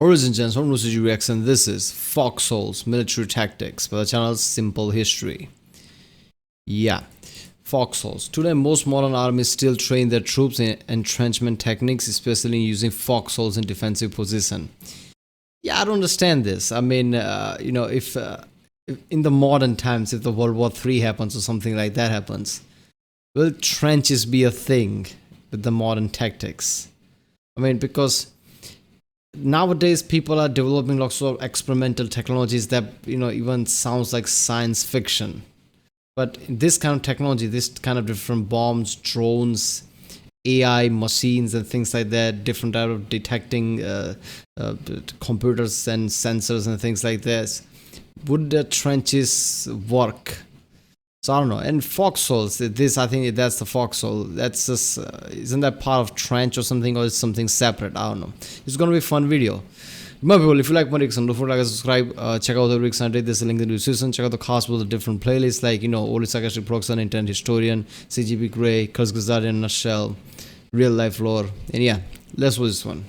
Origins from Lucy Reaction. This is Foxholes Military Tactics by the channel Simple History. Yeah, Foxholes. Today, most modern armies still train their troops in entrenchment techniques, especially using foxholes in defensive position. Yeah, I don't understand this. I mean, if in the modern times, if the World War III happens or something like that happens, will trenches be a thing with the modern tactics? I mean, because nowadays people are developing lots of experimental technologies that even sounds like science fiction, but this kind of technology, this kind of different bombs, drones, AI machines and things like that, different type of detecting computers and sensors and things like this, would the trenches work? So I don't know. And foxholes, this, I think that's the foxhole. That's just, isn't that part of trench or something, or is something separate? I don't know. It's gonna be a fun video. My people, if you like my reaction, don't forget to subscribe. Check out the reaction I did. This link in the description. Check out the cast with the different playlists like Oli Sarcastic Proxon, Intent Historian, CGP Grey, Curse Gazard in a Nutshell, Real Life Lore, and yeah, let's watch this one.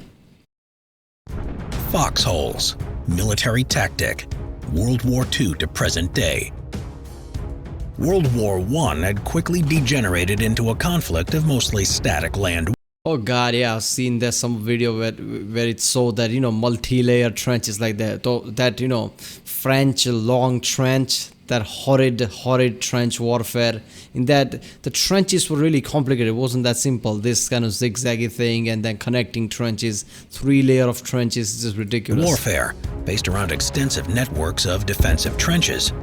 Foxholes, military tactic, World War II to present day. World War I had quickly degenerated into a conflict of mostly static land. Oh god, yeah, I've seen there's some video where it showed that multi-layer trenches like that. That French long trench, that horrid trench warfare. In that the trenches were really complicated. It wasn't that simple. This kind of zigzaggy thing and then connecting trenches, 3 layer of trenches, is just ridiculous. Warfare based around extensive networks of defensive trenches.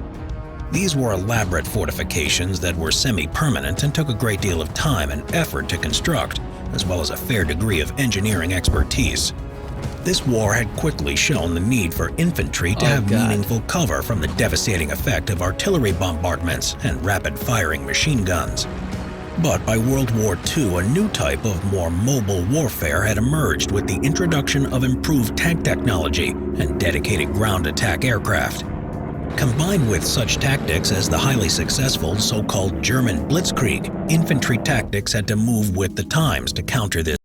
These were elaborate fortifications that were semi-permanent and took a great deal of time and effort to construct, as well as a fair degree of engineering expertise. This war had quickly shown the need for infantry to have meaningful cover from the devastating effect of artillery bombardments and rapid-firing machine guns. But by World War II, a new type of more mobile warfare had emerged with the introduction of improved tank technology and dedicated ground attack aircraft. Combined with such tactics as the highly successful so-called German Blitzkrieg, infantry tactics had to move with the times to counter this.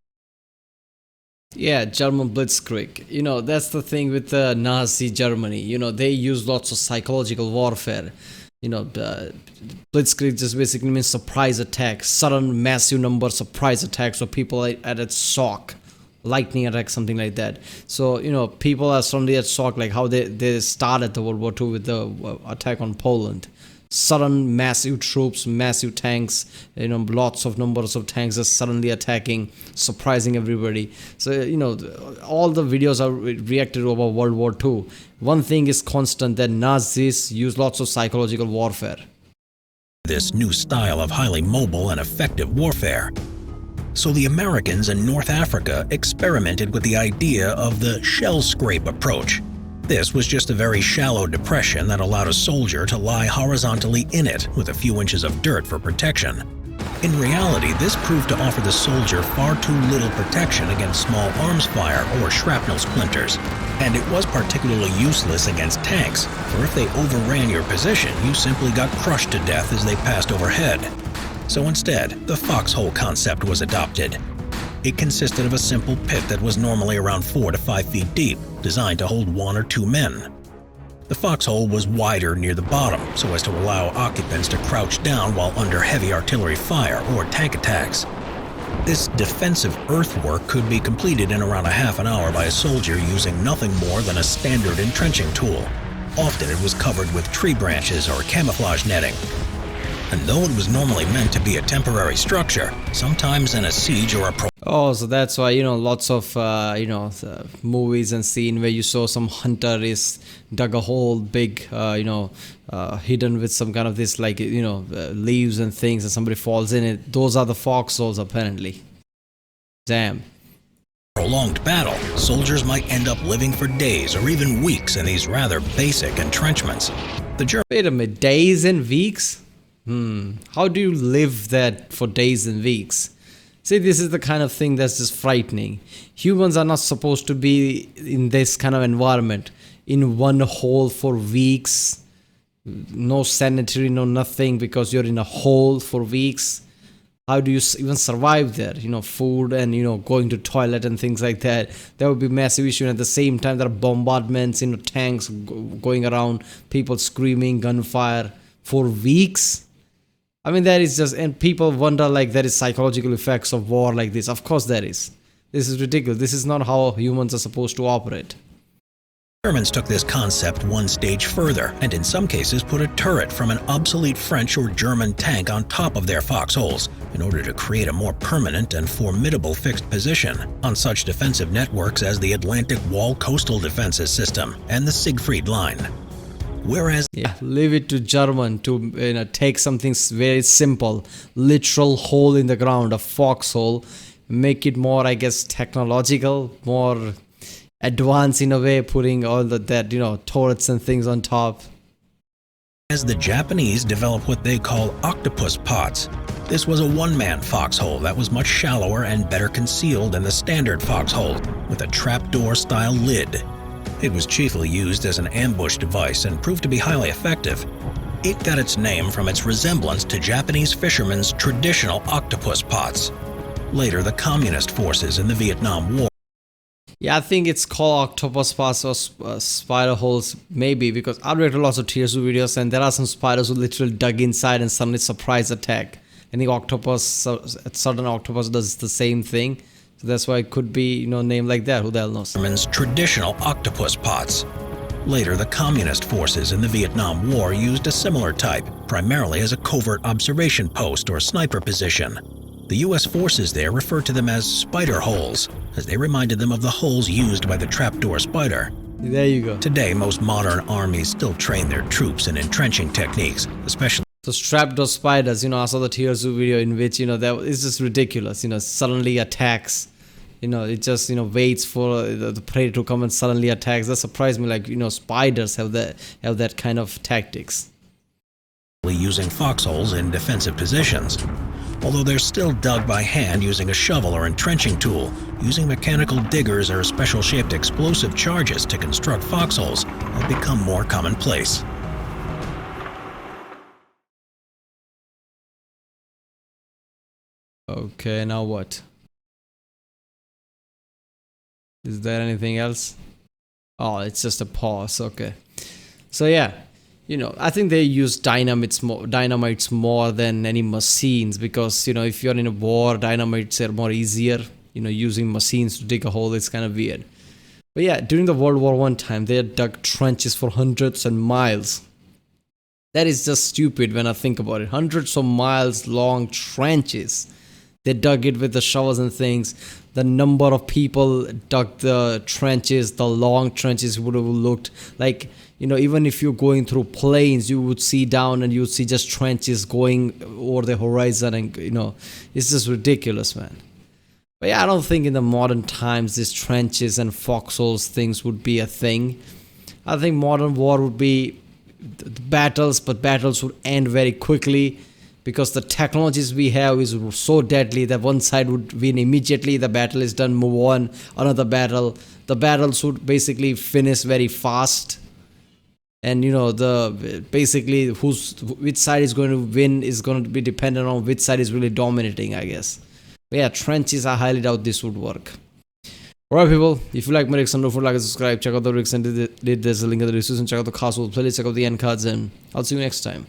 Yeah, German Blitzkrieg. That's the thing with Nazi Germany. They use lots of psychological warfare. Blitzkrieg just basically means surprise attack, sudden massive number surprise attacks, so people are at shock. Lightning attack, something like that. So people are suddenly at shock, like how they started the World War II with the attack on Poland. Sudden massive troops, massive tanks, lots of numbers of tanks are suddenly attacking, surprising everybody. So all the videos are reacted about World War II. One thing is constant, that Nazis use lots of psychological warfare. This new style of highly mobile and effective warfare. So the Americans in North Africa experimented with the idea of the shell scrape approach. This was just a very shallow depression that allowed a soldier to lie horizontally in it with a few inches of dirt for protection. In reality, this proved to offer the soldier far too little protection against small arms fire or shrapnel splinters. And it was particularly useless against tanks, for if they overran your position, you simply got crushed to death as they passed overhead. So instead, the Foxhole Concept was adopted. It consisted of a simple pit that was normally around 4 to 5 feet deep, designed to hold 1 or 2 men. The foxhole was wider near the bottom, so as to allow occupants to crouch down while under heavy artillery fire or tank attacks. This defensive earthwork could be completed in around a half an hour by a soldier using nothing more than a standard entrenching tool. Often it was covered with tree branches or camouflage netting. And though it was normally meant to be a temporary structure, sometimes in a siege or a Oh, so that's why lots of movies and scene where you saw some hunter is dug a hole big hidden with some kind of this leaves and things, and somebody falls in it. Those are the foxholes apparently. Damn. prolonged battle, soldiers might end up living for days or even weeks in these rather basic entrenchments. Wait a minute, days and weeks? How do you live that for days and weeks? See, this is the kind of thing that's just frightening. Humans are not supposed to be in this kind of environment, in one hole for weeks. No sanitary, no nothing, because you're in a hole for weeks. How do you even survive there? Food and going to toilet and things like that. That would be massive issue. And at the same time, there are bombardments, tanks going around, people screaming, gunfire for weeks. I mean, that is just, and people wonder like there is psychological effects of war like this. Of course there is. This is ridiculous. This is not how humans are supposed to operate. Germans took this concept one stage further, and in some cases put a turret from an obsolete French or German tank on top of their foxholes in order to create a more permanent and formidable fixed position on such defensive networks as the Atlantic Wall Coastal Defenses System and the Siegfried Line. Whereas, leave it to German to take something very simple, literal hole in the ground, a foxhole, make it more, I guess, technological, more advanced in a way, putting all that turrets and things on top. As the Japanese developed what they call Octopus Pots, this was a one-man foxhole that was much shallower and better concealed than the standard foxhole, with a trapdoor style lid. It was chiefly used as an ambush device and proved to be highly effective. It got its name from its resemblance to Japanese fishermen's traditional octopus pots. Later, the communist forces in the Vietnam War. Yeah, I think it's called octopus pots or spider holes, maybe, because I've read lots of tier 2 videos and there are some spiders who literally dug inside and suddenly surprise attack. I think certain octopus does the same thing. So that's why it could be, named like that. Who the hell knows? Germans' traditional octopus pots. Later, the communist forces in the Vietnam War used a similar type, primarily as a covert observation post or sniper position. The U.S. forces there referred to them as spider holes, as they reminded them of the holes used by the trapdoor spider. There you go. Today, most modern armies still train their troops in entrenching techniques, especially. So trapdoor spiders, I saw the tier 2 video in which, that it's just ridiculous, suddenly attacks. It just, waits for the prey to come and suddenly attacks. That surprised me, like, spiders have that kind of tactics. Using foxholes in defensive positions. Although they're still dug by hand using a shovel or entrenching tool, using mechanical diggers or special-shaped explosive charges to construct foxholes have become more commonplace. Okay, now what? Is there anything else? Oh, it's just a pause. Okay. So yeah, I think they use dynamites more than any machines, because if you're in a war, dynamites are more easier. Using machines to dig a hole is kind of weird. But yeah, during the World War I time, they had dug trenches for hundreds and miles. That is just stupid when I think about it. Hundreds of miles long trenches. They dug it with the shovels and things. The number of people dug the trenches, the long trenches would have looked like, even if you're going through planes, you would see down and you would see just trenches going over the horizon, and it's just ridiculous, man. But yeah, I don't think in the modern times these trenches and foxholes things would be a thing. I think modern war would be battles, but battles would end very quickly, because the technologies we have is so deadly that one side would win immediately, the battle is done, move on, another battle. The battles would basically finish very fast. And basically which side is going to win is going to be dependent on which side is really dominating, I guess. But yeah, trenches, I highly doubt this would work. Alright people, if you like my reaction, don't forget to like and subscribe, check out the reaction, there's a link in the description, check out the Foxhole playlist, check out the end cards, and I'll see you next time.